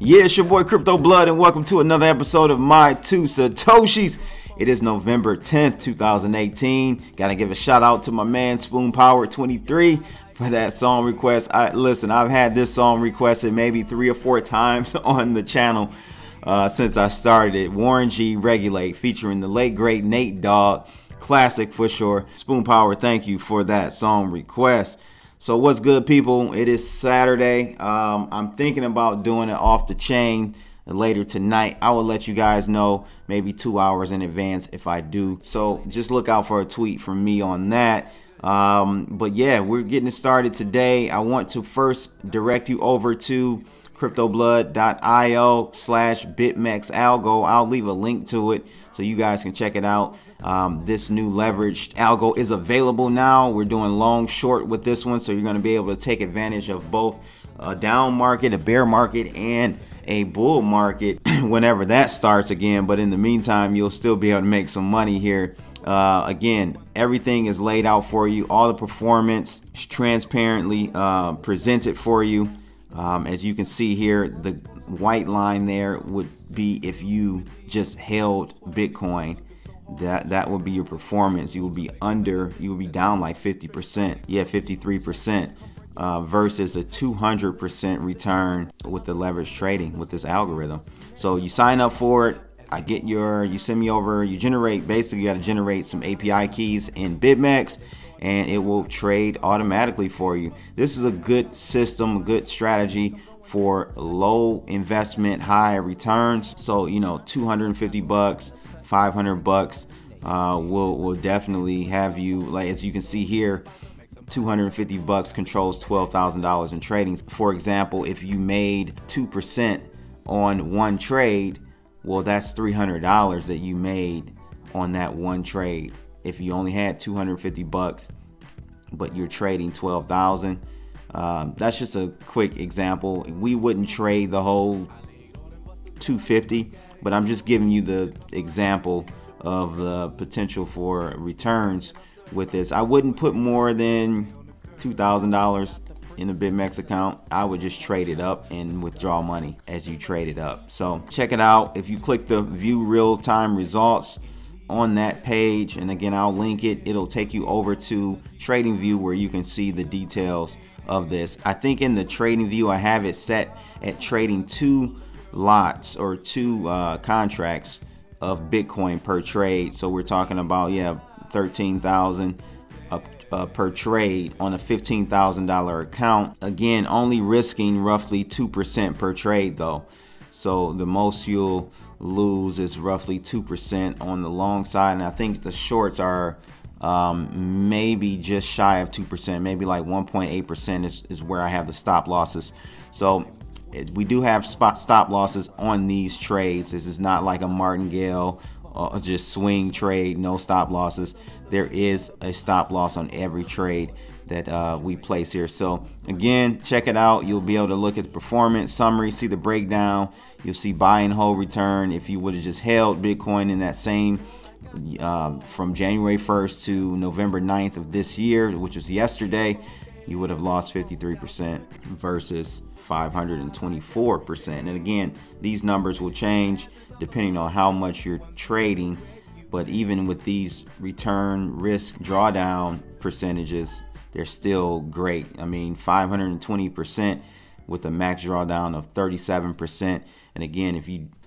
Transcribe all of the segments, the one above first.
Yeah, it's your boy Crypto Blood, and welcome to another episode of My Two Satoshis. It is November 10th, 2018. Gotta give a shout out to my man Spoon Power 23 for that song request. Listen, I've had this song requested maybe 3 or 4 times on the channel since I started it. Warren G Regulate, featuring the late great Nate Dogg. Classic for sure. Spoon Power, thank you for that song request. So what's good, people? It is Saturday. I'm thinking about doing it off the chain later tonight. I will let you guys know maybe 2 hours in advance if I do. So just look out for a tweet from me on that. But yeah, we're getting it started today. I want to first direct you over to cryptoblood.io/bitmexalgo. I'll leave a link to it so you guys can check it out. This new leveraged algo is available now. We're doing long short with this one, so you're going to be able to take advantage of both a down market, a bear market, and a bull market whenever that starts again. But in the meantime, you'll still be able to make some money here. Again, everything is laid out for you. All the performance is transparently presented for you. As you can see here, the white line there would be if you just held Bitcoin. That would be your performance. You would be down like 50%. Yeah, 53%. Versus a 200% return with the leverage trading with this algorithm. So you sign up for it. You send me over, you generate, basically you got to generate some API keys in BitMEX, and it will trade automatically for you. This is a good system, a good strategy for low investment, high returns. So, you know, 250 bucks, 500 bucks will definitely have you, like as you can see here, 250 bucks controls $12,000 in trading. For example, if you made 2% on one trade, well, that's $300 that you made on that one trade. If you only had 250 bucks, but you're trading 12,000, that's just a quick example. We wouldn't trade the whole 250, but I'm just giving you the example of the potential for returns with this. I wouldn't put more than $2,000 in a BitMEX account. I would just trade it up and withdraw money as you trade it up. So check it out. If you click the view real-time results on that page, and again, I'll link it, it'll take you over to TradingView where you can see the details of this. I think in the TradingView I have it set at trading 2 lots or 2 contracts of Bitcoin per trade. So we're talking about, yeah, 13,000 per trade on a $15,000 account. Again, only risking roughly 2% per trade though. So the most you'll lose is roughly 2% on the long side, and I think the shorts are maybe just shy of 2%, maybe like 1.8% is where I have the stop losses. So we do have stop losses on these trades. This is not like a martingale or just swing trade, no stop losses. There is a stop loss on every trade that we place here. So again, check it out. You'll be able to look at the performance summary, see the breakdown. You'll see buy and hold return. If you would have just held Bitcoin in that same from January 1st to November 9th of this year, which was yesterday, you would have lost 53% versus 524%. And again, these numbers will change depending on how much you're trading. But even with these return risk drawdown percentages, they're still great. I mean, 520% with a max drawdown of 37%. And again,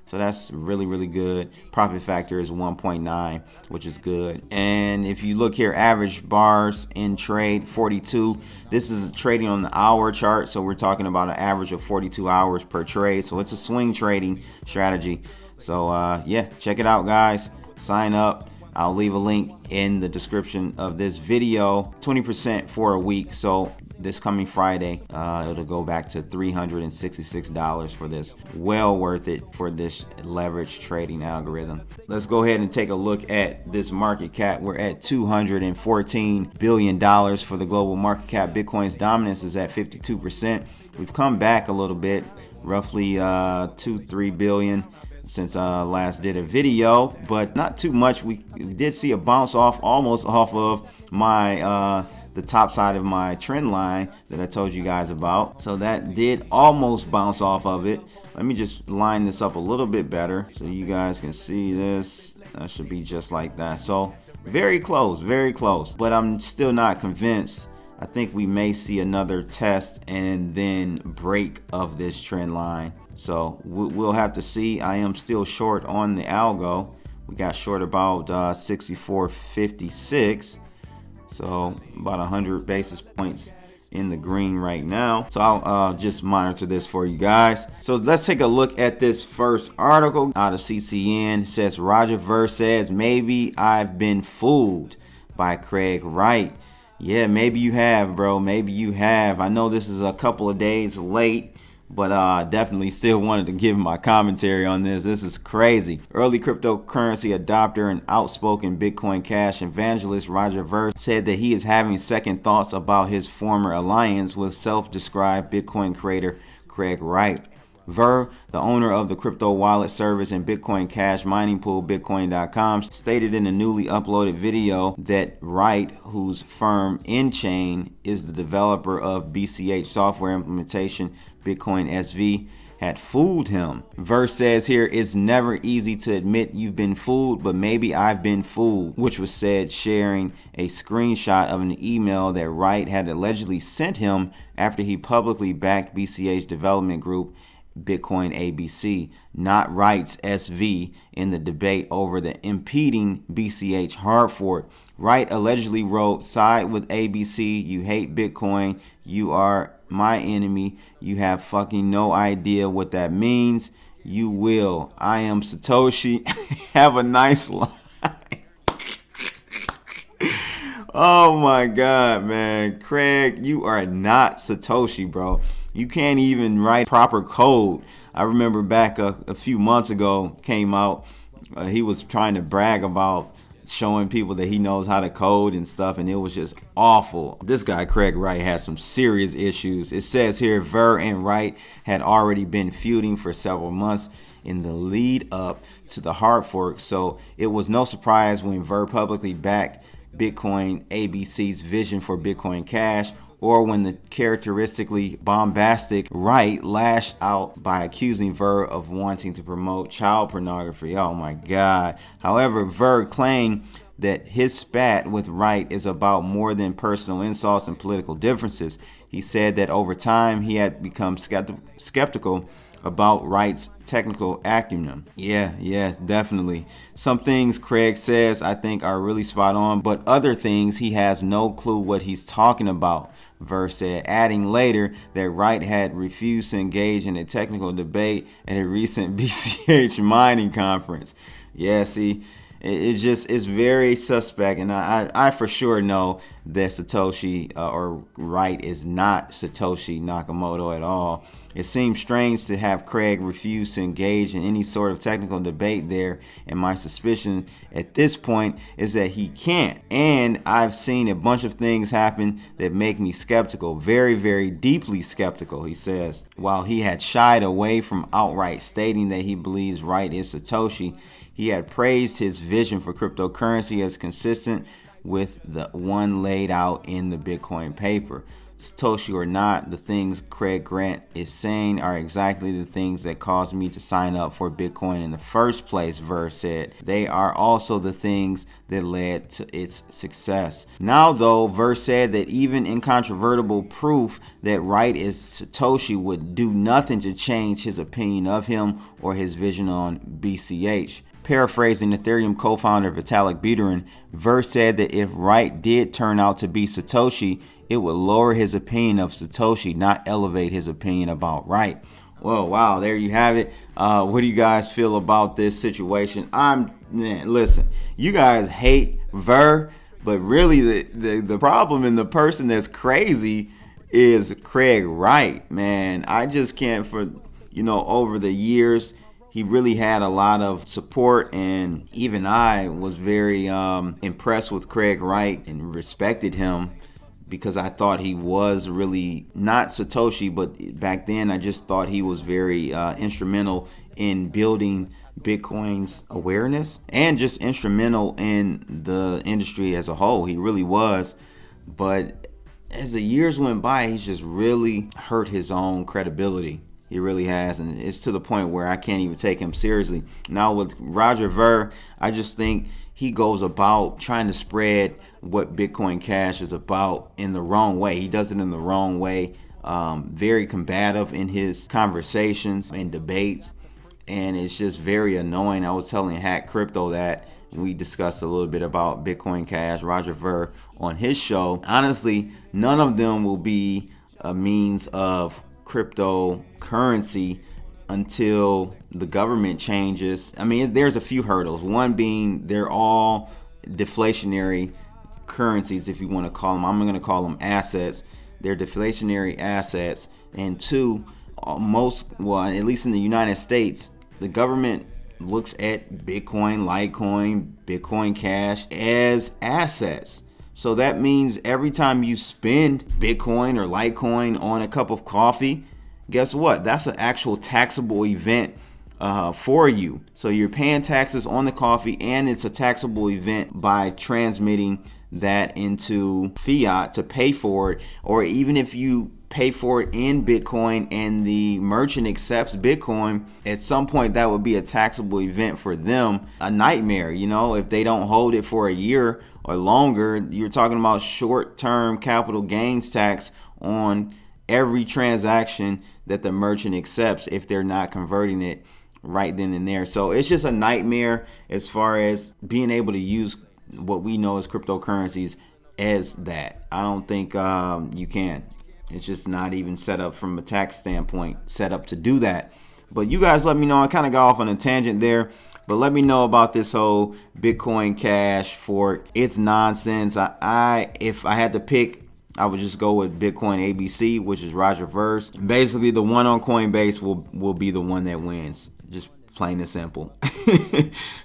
so that's really, really good. Profit factor is 1.9, which is good. And if you look here, average bars in trade 42. This is trading on the hour chart, so we're talking about an average of 42 hours per trade. So it's a swing trading strategy. So yeah, check it out, guys. Sign up. I'll leave a link in the description of this video. 20% for a week. So this coming Friday, it'll go back to $366 for this. Well worth it for this leverage trading algorithm. Let's go ahead and take a look at this market cap. We're at $214 billion for the global market cap. Bitcoin's dominance is at 52%. We've come back a little bit, roughly 2-3 billion since I last did a video, but not too much. We did see a bounce off, almost off of my the top side of my trend line that I told you guys about. So that did almost bounce off of it. Let me just line this up a little bit better so you guys can see this. That should be just like that. So very close, but I'm still not convinced. I think we may see another test and then break of this trend line. So we'll have to see. I am still short on the algo. We got short about 64.56. So about 100 basis points in the green right now. So I'll just monitor this for you guys. So let's take a look at this first article out of CCN. It says Roger Ver says maybe I've been fooled by Craig Wright. Yeah, maybe you have, bro. Maybe you have. I know this is a couple of days late, but definitely still wanted to give my commentary on this. This is crazy. Early cryptocurrency adopter and outspoken Bitcoin Cash evangelist Roger Ver said that he is having second thoughts about his former alliance with self-described Bitcoin creator Craig Wright. Ver, the owner of the crypto wallet service and Bitcoin Cash mining pool Bitcoin.com, stated in a newly uploaded video that Wright, whose firm InChain is the developer of BCH software implementation Bitcoin SV, had fooled him. Ver says here, it's never easy to admit you've been fooled, but maybe I've been fooled, which was said sharing a screenshot of an email that Wright had allegedly sent him after he publicly backed BCH development group Bitcoin ABC, not Wright's SV, in the debate over the impeding BCH hard fork. Wright allegedly wrote, "Side with ABC, you hate Bitcoin, you are my enemy, you have fucking no idea what that means, you will, I am Satoshi, have a nice life." Oh my God, man. Craig, you are not Satoshi, bro. You can't even write proper code. I remember back a few months ago, came out, he was trying to brag about showing people that he knows how to code and stuff, and it was just awful. This guy, Craig Wright, has some serious issues. It says here, Ver and Wright had already been feuding for several months in the lead up to the hard fork, so it was no surprise when Ver publicly backed Bitcoin ABC's vision for Bitcoin Cash, or when the characteristically bombastic Wright lashed out by accusing Ver of wanting to promote child pornography. Oh my God. However, Ver claimed that his spat with Wright is about more than personal insults and political differences. He said that over time he had become skeptical about Wright's technical acumen. Yeah, definitely. Some things Craig says I think are really spot on, but other things he has no clue what he's talking about, Ver said, adding later that Wright had refused to engage in a technical debate at a recent BCH mining conference. Yeah, see, it's very suspect, and I for sure know that Satoshi or Wright is not Satoshi Nakamoto at all. It seems strange to have Craig refuse to engage in any sort of technical debate there, and my suspicion at this point is that he can't. And I've seen a bunch of things happen that make me skeptical, very, very deeply skeptical, he says. While he had shied away from outright stating that he believes Wright is Satoshi, he had praised his vision for cryptocurrency as consistent with the one laid out in the Bitcoin paper. Satoshi or not, the things Craig Grant is saying are exactly the things that caused me to sign up for Bitcoin in the first place, Ver said. They are also the things that led to its success. Now though, Ver said that even incontrovertible proof that Wright is Satoshi would do nothing to change his opinion of him or his vision on BCH. Paraphrasing Ethereum co-founder Vitalik Buterin, Ver said that if Wright did turn out to be Satoshi, it would lower his opinion of Satoshi, not elevate his opinion about Wright. Well, wow, there you have it. What do you guys feel about this situation? Listen, you guys hate Ver, but really the problem and the person that's crazy is Craig Wright, man. I just can't, over the years, he really had a lot of support, and even I was very impressed with Craig Wright and respected him because I thought he was really not Satoshi, but back then I just thought he was very instrumental in building Bitcoin's awareness and just instrumental in the industry as a whole. He really was. but as the years went by, he's just really hurt his own credibility. He really has, and it's to the point where I can't even take him seriously. Now with Roger Ver, I just think he goes about trying to spread what Bitcoin Cash is about in the wrong way. He does it in the wrong way. Very combative in his conversations and debates, and it's just very annoying. I was telling Hack Crypto that we discussed a little bit about Bitcoin Cash, Roger Ver, on his show. Honestly, none of them will be a means of cryptocurrency until the government changes. I mean, there's a few hurdles. One being they're all deflationary currencies, if you want to call them. I'm going to call them assets. They're deflationary assets. And two, well, at least in the United States, the government looks at Bitcoin, Litecoin, Bitcoin Cash as assets. So that means every time you spend Bitcoin or Litecoin on a cup of coffee, guess what? That's an actual taxable event for you. So you're paying taxes on the coffee, and it's a taxable event by transmitting that into fiat to pay for it. Or even if you pay for it in Bitcoin and the merchant accepts Bitcoin, at some point that would be a taxable event for them. A nightmare, you know, if they don't hold it for a year or longer. You're talking about short-term capital gains tax on every transaction that the merchant accepts if they're not converting it right then and there. So it's just a nightmare as far as being able to use what we know as cryptocurrencies as that. I don't think you can. It's just not even set up from a tax standpoint, set up to do that. But you guys let me know. I kind of got off on a tangent there, but let me know about this whole Bitcoin Cash fork. It's nonsense. If I had to pick, I would just go with Bitcoin ABC, which is Roger Ver's. Basically, the one on Coinbase will be the one that wins. Just plain and simple.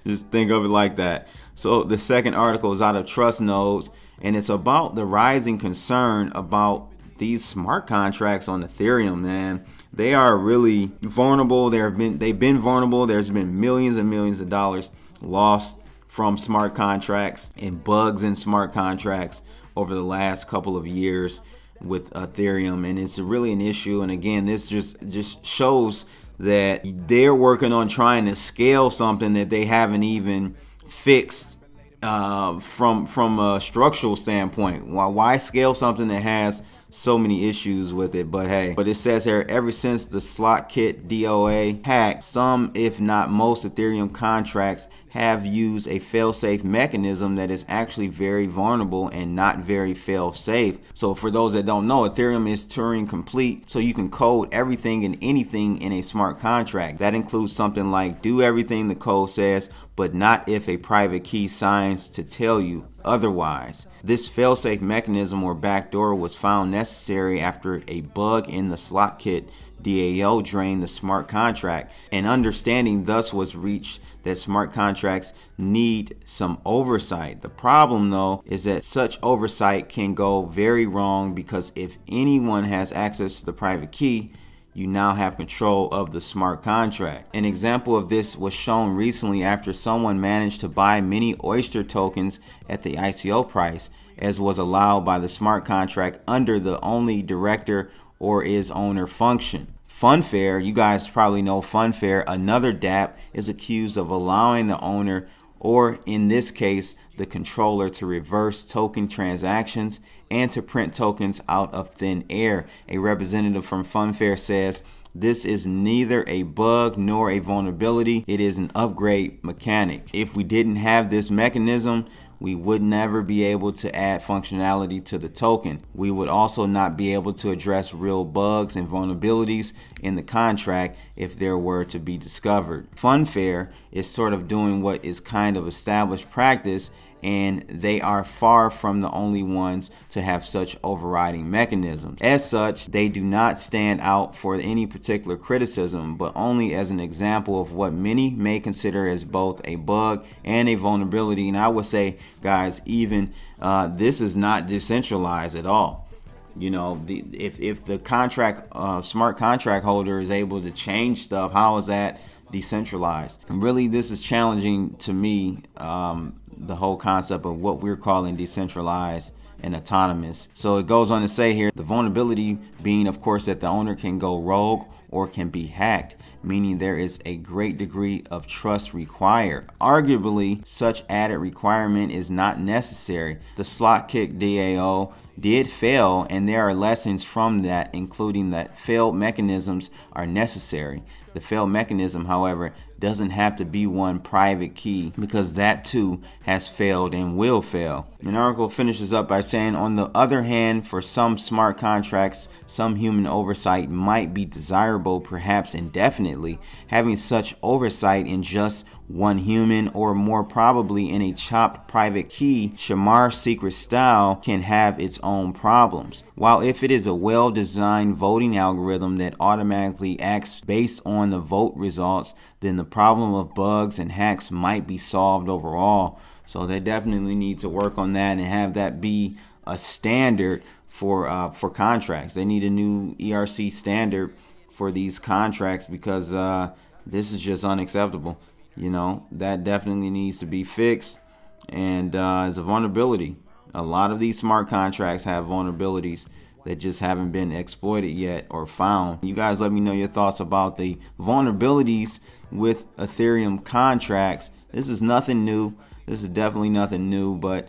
Just think of it like that. So the second article is out of Trust Nodes, and it's about the rising concern about these smart contracts on Ethereum, man. They are really vulnerable. They've been vulnerable. There's been millions and millions of dollars lost from smart contracts and bugs in smart contracts over the last couple of years with Ethereum, and it's really an issue. And again, this just shows that they're working on trying to scale something that they haven't even fixed from a structural standpoint. Why scale something that has so many issues with it? But hey, but it says here, ever since the SlotKit DOA hack, some if not most Ethereum contracts have used a fail-safe mechanism that is actually very vulnerable and not very fail-safe. So for those that don't know, Ethereum is Turing complete, so you can code everything and anything in a smart contract. That includes something like do everything the code says, but not if a private key signs to tell you otherwise. This fail-safe mechanism or backdoor was found necessary after a bug in the SlotKit DAO drained the smart contract. An understanding thus was reached that smart contracts need some oversight. The problem though is that such oversight can go very wrong, because if anyone has access to the private key, you now have control of the smart contract. An example of this was shown recently after someone managed to buy many Oyster tokens at the ICO price, as was allowed by the smart contract under the only director or is owner function. Funfair, you guys probably know Funfair, another dApp, is accused of allowing the owner, or in this case the controller, to reverse token transactions and to print tokens out of thin air. A representative from Funfair says this is neither a bug nor a vulnerability. It is an upgrade mechanic. If we didn't have this mechanism, we would never be able to add functionality to the token. We would also not be able to address real bugs and vulnerabilities in the contract if there were to be discovered. Funfair is sort of doing what is kind of established practice, and they are far from the only ones to have such overriding mechanisms. As such, they do not stand out for any particular criticism, but only as an example of what many may consider as both a bug and a vulnerability. And I would say, guys, even this is not decentralized at all. You know, if the contract smart contract holder is able to change stuff, how is that decentralized? And really, this is challenging to me, the whole concept of what we're calling decentralized and autonomous. So it goes on to say here, the vulnerability being, of course, that the owner can go rogue or can be hacked, meaning there is a great degree of trust required. Arguably, such added requirement is not necessary. The slot kick DAO did fail, and there are lessons from that, including that failed mechanisms are necessary. The failed mechanism, however, doesn't have to be one private key, because that too has failed and will fail. An article finishes up by saying, on the other hand, for some smart contracts, some human oversight might be desirable, perhaps indefinitely. Having such oversight in just one human, or more probably in a chopped private key, Shamar secret style, can have its own problems. While if it is a well-designed voting algorithm that automatically acts based on the vote results, then the problem of bugs and hacks might be solved overall. So they definitely need to work on that and have that be a standard for contracts. They need a new ERC standard for these contracts, because this is just unacceptable. You know, that definitely needs to be fixed, and it's a vulnerability. A lot of these smart contracts have vulnerabilities that just haven't been exploited yet or found. You guys let me know your thoughts about the vulnerabilities with Ethereum contracts. This is nothing new. This is definitely nothing new, but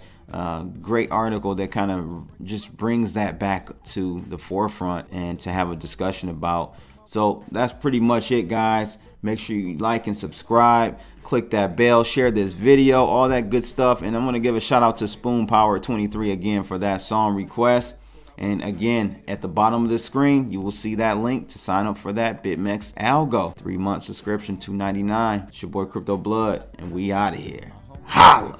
great article that kind of just brings that back to the forefront and to have a discussion about. So that's pretty much it, guys. Make sure you like and subscribe, click that bell, share this video, all that good stuff. And I'm going to give a shout out to Spoon Power 23 again for that song request. And again, at the bottom of the screen, you will see that link to sign up for that BitMEX algo. 3-month subscription, $2.99. It's your boy Crypto Blood, and we out of here. Holla!